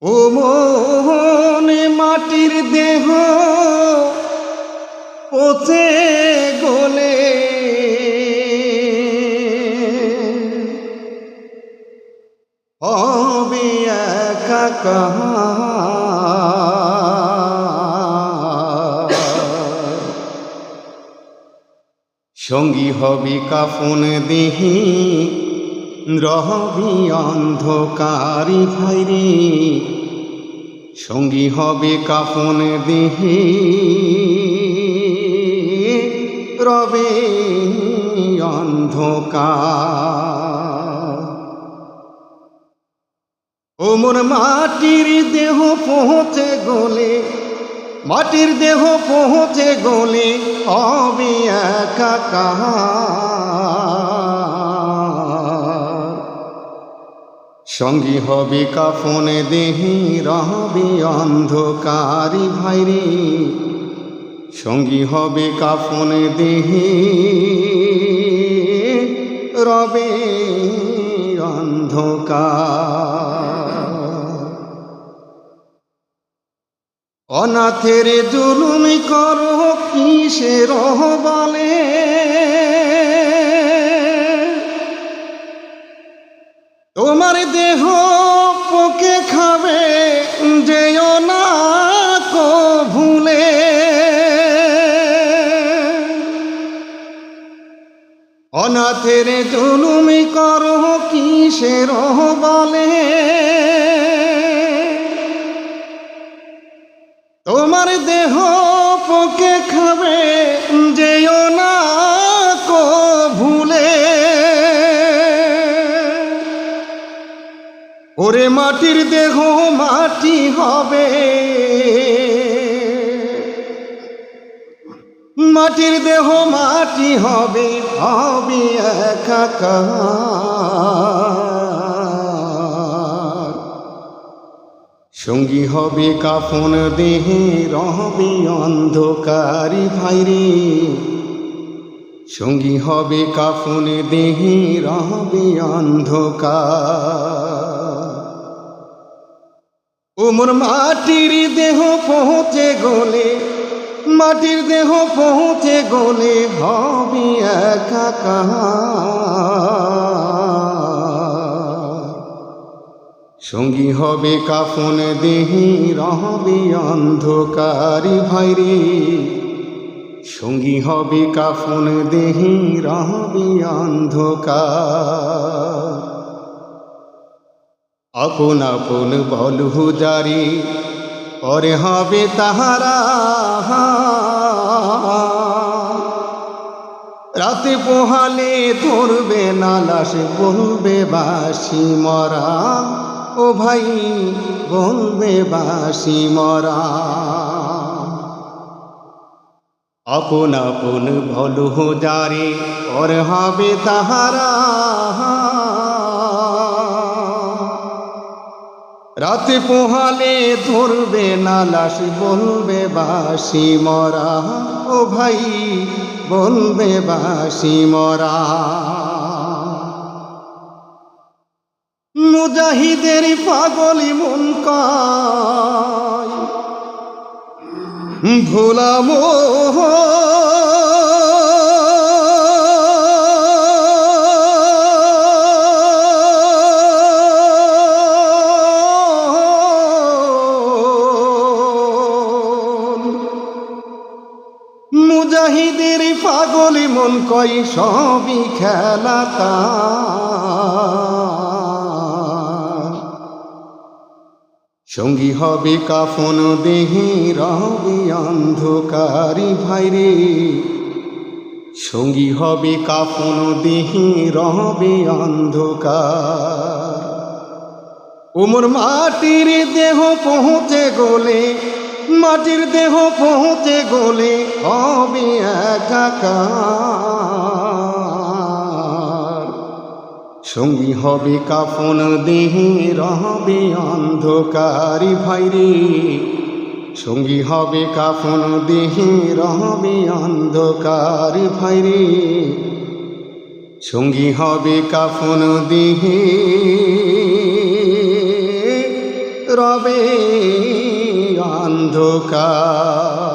ও মোহনে মাটির দেহ পচে গলে হবে একাকার, সঙ্গী হবি কাফন দেহি রহবি অন্ধকারি ভাইরে, সঙ্গী হবে কাফন দেহি রবে অন্ধকার। ও মোর মাটির দেহ পৌঁছে গলে, মাটির দেহ পৌঁছে গলে হবে একাকার, সঙ্গী হবে কাফনে দেহি রবে অন্ধকারি ভাইরে, সঙ্গী হবে কাফনে দেহি রবে অন্ধকার। অনাথের জুলুমি করো কিসের বলে, তোমার দেহ পোকে খাবে যেও না কো ভুলে, অনাথের জুলুমি করো কিসের বলে, তোমার দেহ পোকে খাবে যেও না কো ভুলে। ওরে মাটির দেহ মাটি হবে, মাটির দেহ মাটি হবে, হবে একাকার, সঙ্গী হবে কাফন দেহে রবে অন্ধকারি ভাইরে, সঙ্গী হবে কাফন দেহে রবে অন্ধকার। ও মোর মাটির দেহ পৌঁছে গলে, মাটির দেহ পৌঁছে গলে হবে একাকার, সঙ্গী হবে কাফন দেহি রবে অন্ধকারি ভাইরে, সঙ্গী হবে কাফন দেহি রবে অন্ধকার। আপন আপন বলহু জারি পরে হবে তাহারা, রাতে পোহালে ধরবে না লাশ বলবে বাসি মরা, ও ভাই বলবে বাসি মরা। আপন আপন বলহু জারি পরে হবে তাহারা, রাতে পোহালে ধরবে না লাশ বলবে বাসি মরা, ও ভাই বলবে বাসি মরা। মুজাহিদের পাগলি মন কয় ভোলামো, মুজাহিদের পাগলি মন কয় সবই খেলা তার, সঙ্গী হবে কাফন দেহি রবে অন্ধকারি ভাইরে, সঙ্গী হবে কাফন দেহি রবে অন্ধকার। ও মোর মাটির দেহ পৌঁছে গলে, মাটির দেহ পৌঁছে গলে হবে একাকার, সঙ্গী হবে কাফন দেহে রবে অন্ধকারি ভাইরে, সঙ্গী হবে কাফন দেহে রবে অন্ধকারি ভাইরে, সঙ্গী হবে কাফন দেহে রবে অন্ধকার।